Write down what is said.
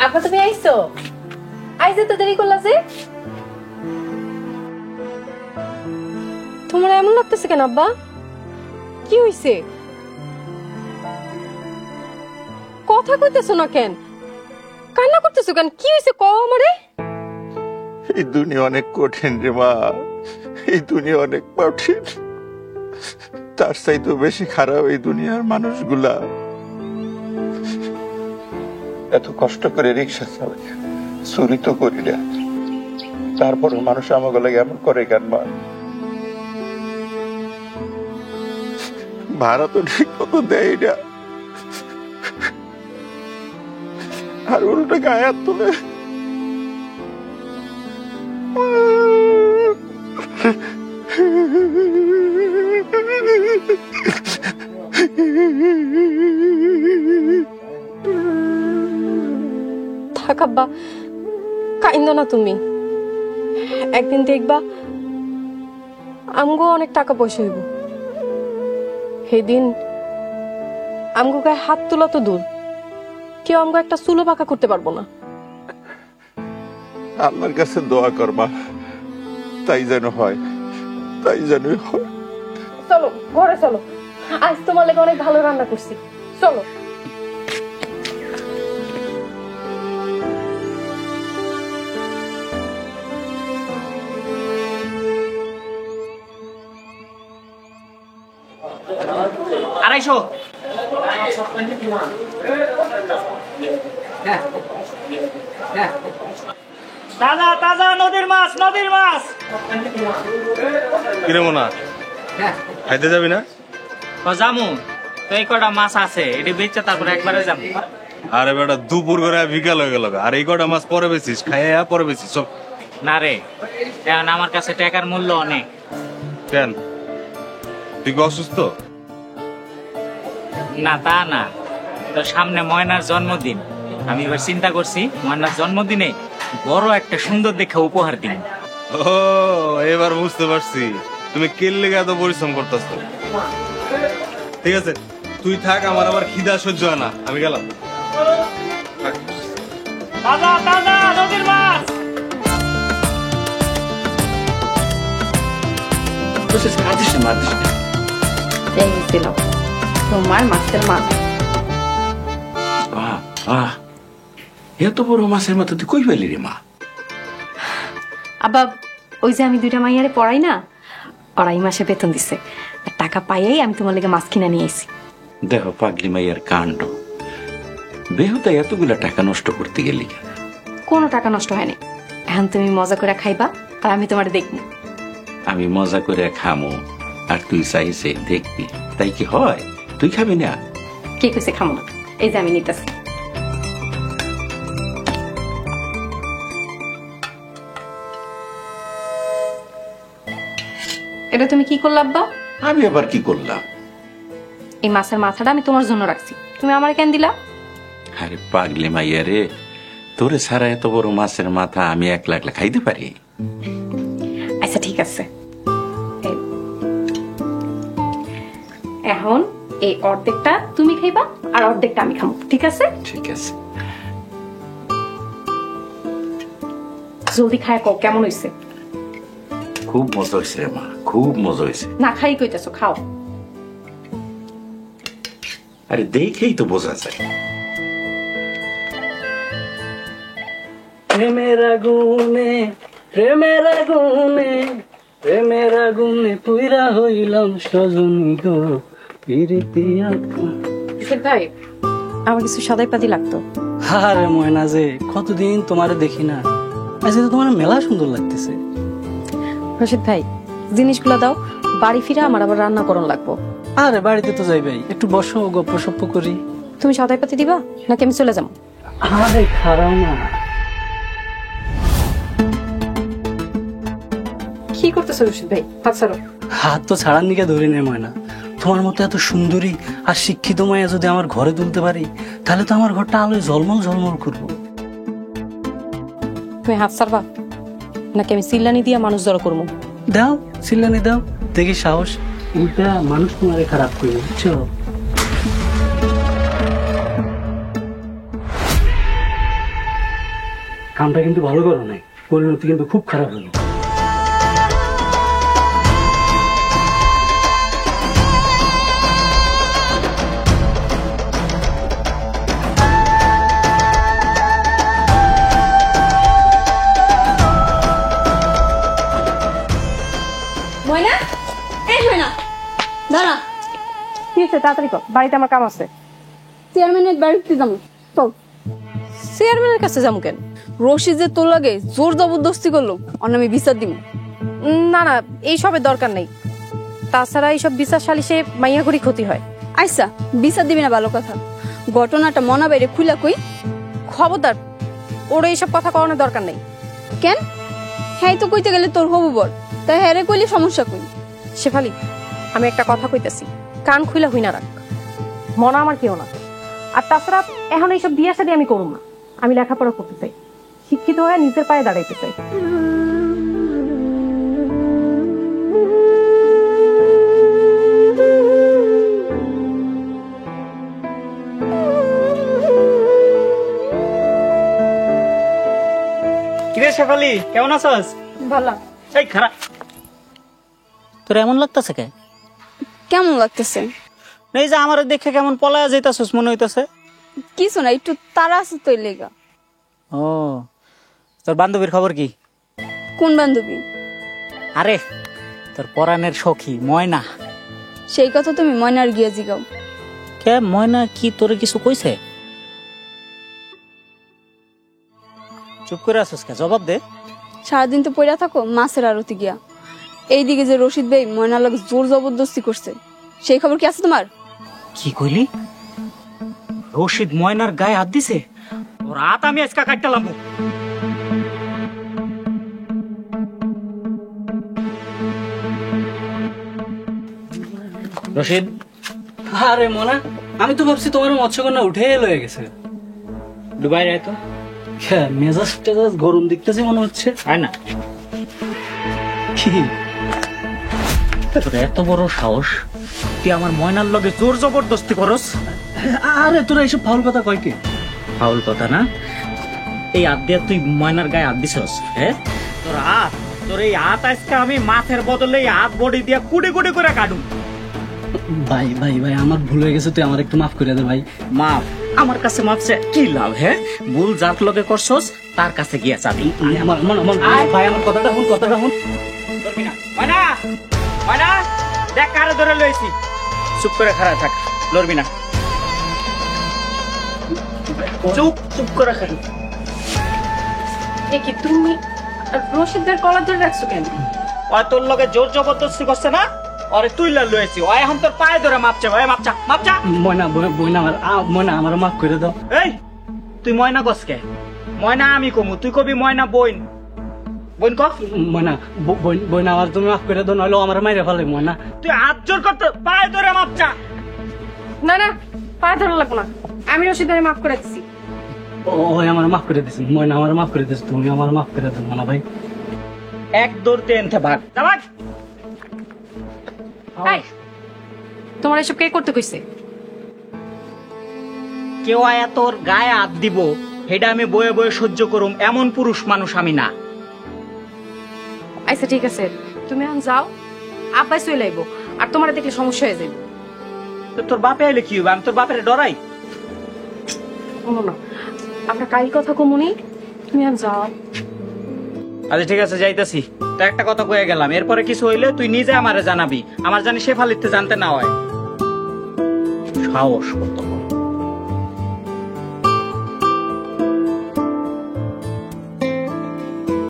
আপা তুমি আইছো? আইছে তো দেরি করলা যে? তোমার এমন লাগতেছে কেন আব্বা? কি হইছে? কথা কইতেছো না কেন? কান্না করতেছো কেন? কি হইছে কও আমারে? এই দুনিয়া অনেক কঠিন রে মা, এই দুনিয়া অনেক কঠিন। তার চাইতে বেশি খারাপ এই দুনিয়ার মানুষগুলা। এত কষ্ট করে রিক্সা চালাই, চুরি তো করি না, তারপরে মানুষ আমাকে লাগে এমন করে কেন মা? ভাড়া তো ঠিক মতো দেয় না, আর উল্টো গায়ে হাত তোলে। থাক আব্বা, কাইন্দো না তুমি। একদিন দেখবা আমগো অনেক টাকা পয়সা হইব, সেদিন আমগো গায়ে হাত তোলা তো দূর, কেউ আমগো একটা চুলো পাকা করতে পারবো না। আল্লাহর কাছে দোয়া করবা, তাই যেন হয়, তাই যেন হয়। চলো ঘরে চলো, আজ তোমার লেগে অনেক ভালো রান্না করছি, চলো। আড়াইশো। তাজা তাজা নদীর মাছ, নদীর মাছ। কিরে মোনা, খাইতে যাবি না? জামু তো, এই কটা মাছ আছে, এটি বেচে তারপরে একবারে যাবো। আরে বেটা দুপুর করে বিকাল হয়ে গেল, আর এই কটা মাছ পরে বেচিস, খাইয়া পরে বেচিস সব। না রে, এখন আমার কাছে টাকার মূল্য অনেক। কেন, তুই কি অসুস্থ? না তা না, তো সামনে ময়নার জন্মদিন, আমি এবার চিন্তা করছি ময়নার জন্মদিনে বড় একটা সুন্দর দেখে উপহার দিন। ও এবার বুঝতে পারছি তুমি কেল লেগে এত পরিশ্রম করতেছ। ঠিক আছে তুই থাক, আমার আবার খিদা সহ্য হয় না, আমি গেলাম। তাজা তাজা নদীর মাছ। তোমার মাছের মাছ। এত বড় মাছের মাথা তুই কই পেলি রে মা? আব্বা, ওই যে আমি দুইটা মাইয়ারে পড়াই না, ওরাই মাসে বেতন দিছে, টাকা পাইয়াই আমি তোমার লেগে মাছ কিনা নিয়ে আইছি। দেখো পাগলি মাইয়ার কাণ্ড, বেহুদা এতগুলা টাকা নষ্ট করতে গেলি। কোনো টাকা নষ্ট হয়নি, এখন তুমি মজা করে খাইবা আর আমি তোমার দেখবো। আমি মজা করে খামো আর তুই চাইছে দেখবি, তাই কি হয়? তুই খাবি না? কে কইছে খামো না? এই যে আমি নিতেছি। এটা তুমি কি করলা আব্বা? আমি আবার কি করলাম? এই মাছের মাথাটা আমি তোমার জন্য রাখছি, তুমি আমার কেন দিলা? আরে পাগলি মাইয়া রে, তোরে ছাড়া এত বড় মাছের মাথা আমি একলা একলা খাইতে পারি? আচ্ছা ঠিক আছে, এখন এই অর্ধেকটা তুমি খাইবা আর অর্ধেকটা আমি খাবো, ঠিক আছে? ঠিক আছে। জলদি খায় কও কেমন হইছে? খুব মজা হয়েছে রে মা, খুব মজা হয়েছে। না খাই কইতেছো, খাও। আরে দেখেই তো বোঝা যায়। প্রেমের আগুনে, প্রেমের আগুনে, প্রেমের আগুনে পুইরা হইলাম সজনী গো, পিরিতি আগুন। ভাই আমার কিছু সদাই পাতি লাগতো। আরে ময়না যে, কতদিন তোমারে দেখি না, আজকে তো তোমার মেলা সুন্দর লাগতেছে। রশিদ ভাই জিনিসগুলো দাও, বাড়ি ফিরে আমার আবার রান্না করন লাগবো। আরে বাড়িতে তো যাইবাই, একটু বসো গপ্প সপ্প করি। তুমি সদাই পাতি দিবা নাকি আমি চলে যাবো? আরে খারাপ না। কি করতেছো রশিদ ভাই? হাত ছাড়ো। হাত তো ছাড়ার নিকে ধরে নে ময়না, তোমার মতো এত সুন্দরী আর শিক্ষিত মায়া যদি আমার ঘরে তুলতে পারি, তাহলে তো আমার ঘরটা আলোয় ঝলমল ঝলমল করবো। তুমি হাত ছাড়বা নাকি আমি চিল্লানি দিয়া মানুষ জড়ো করবো? দাও চিল্লানি দাও, দেখি সাহস। উল্টা মানুষ তোমারে খারাপ করবে, বুঝছো? তুমি হাত ছাড়বা। কামটা কিন্তু ভালো করো নাই, পরিণতি কিন্তু খুব খারাপ হলো। ময়না, এই ময়না দাঁড়া। কি হচ্ছে? তাড়াতাড়ি কর, বাড়িতে আমার কাম আছে। চেয়ারম্যানের বাড়িতে যাবো, চল। চেয়ারম্যানের কাছে যাবো কেন? রশিদ যে তোর লাগে জোর জবরদস্তি করলো, অন্য আমি বিচার দিব। না না, এইসবের দরকার নেই। তাছাড়া এইসব বিচার সালিশে মাইয়া করি ক্ষতি হয়। আচ্ছা, বিচার দিবি না ভালো কথা, ঘটনাটা মনা বাইরে খুলা কই। খবরদার, ওর এইসব কথা করানোর দরকার নেই। কেন? হ্যাঁ তো কইতে গেলে তোর হবু বর, তাই হ্যাঁ রে কইলে সমস্যা কই। শেফালি, আমি একটা কথা কইতেছি, কান খুইলা হই না রাখ। মনা আমার কেউ না। আর তাছাড়া এখন এইসব বিয়ে শাদী আমি করুম না। আমি লেখাপড়া করতে চাই, শিক্ষিত হয়ে নিজের পায়ে দাঁড়াইতে চাই। কিরে শেফালি, কেমন আছস? ভালো। এই খারাপ, তোর এমন লাগতেছে কে? কেমন লাগতেছে? এই যে আমার দেখে কেমন পলায়া যাইতাছস মনে হইতাছে। কিছু না, একটু তারা আছে তোর লেগা। ও, তোর বান্ধবীর খবর কি? কোন বান্ধবী? আরে তোর পরাণের সখী ময়না। সেই কথা তুমি ময়নার গিয়ে জিগাও। কে ময়না কি তোরে কিছু কইছে? চুপ করে আছিস কে? জবাব দে। সারাদিন তো পইরা থাকো মাছের আড়তে গিয়া। এইদিকে যে রশিদ ভাই ময়নার লাগে জোর জবরদস্তি করছে, সেই খবর কি আছে তোমার? কি কইলি? রশিদ ময়নার গায়ে হাত দিছে? ওর হাত আমি আজকে কাটতালাম। রশিদ, আরে মোনা, আমি তো ভাবছি তোমার মৎস্যকন্যা উঠে লয়ে গেছে। দুবাই রায় তো মেজাজ টেজাজ গরম দেখতেছি মনে হচ্ছে। আয় না, কি তোর এত বড় সাহস, তুই আমার ময়নার লগে জোর জবরদস্তি করস? আরে তোরা এইসব ফাউল কথা কয় কে? ফাউল কথা না, এই হাত দিয়ে তুই ময়নার গায়ে হাত দিছস। হ্যাঁ, তোর হাত, তোর এই হাত আজকে আমি মাছের বদলে এই হাত বডি দিয়ে কুড়ি কুড়ি করে কাটুম। ভাই ভাই ভাই, আমার ভুল হয়ে গেছে, তুই আমার একটু মাফ করে দে ভাই। মাপ? আমার কাছে মাপছে কি লাভ? হ্যাঁ, ভুল যার লগে করছস তার কাছে গিয়া চাবি। ভাই আমার কথাটা শুন, কথাটা শুন। ময়না, ময়না, দেখ কারে ধরে লইছি। চুপ করে খাড়া থাক, লড়বি না। চুপ চুপ করে খাড়া। এ কি তুমি রশিদের কলার ধরে রাখছো কেন? ওই তোর লগে জোর জবরদস্তি করছে না? আরে তুই লইছি, ওই এখন তোর পায়ে ধরে মাপছে। ওই মাপচা মাপচা। ময়না বইনা ময়না আমার মাফ করে দাও। এই তুই ময়না কসকে? ময়না আমি কমু, তুই কবি ময়না বইন। বইন ক। ময়না বইনা আমার তুমি মাফ করে দাও, নইলে আমার মাইরে ফেলে। ময়না তুই হাত জোর করতে, পায়ে ধরে মাপচা। না না, পায়ে ধরে লাগবো না, আমি রশিদের মাফ করে দিছি। ওই আমার মাফ করে দিছি। ময়না আমার মাফ করে দিছি, তুমি আমার মাফ করে দাও ময়না ভাই। এক দৌড়তে এনতে ভাগ। ভাগ। তোমার এসব কে করতে কইছে? কেউ আয়া তোর গায়ে হাত দিব, সেটা আমি বয়ে বয়ে সহ্য করুম এমন পুরুষ মানুষ আমি না। আচ্ছা ঠিক আছে, তুমি এখন যাও, আব্বাই চলে আইবো, আর তোমার দেখলে সমস্যা হয়ে যাবে। তোর বাপে আইলে কি হবে? আমি তোর বাপের ডরাই? শোনো না, আমরা কাল কথা কমুনি, তুমি এখন যাও। আচ্ছা ঠিক আছে, যাইতাছি। তো একটা কথা কয়ে গেলাম, এরপরে কিছু হইলে তুই নিজে আমারে জানাবি, আমার জানি সে ফালিতে জানতে না হয়। সাহস কত বড়।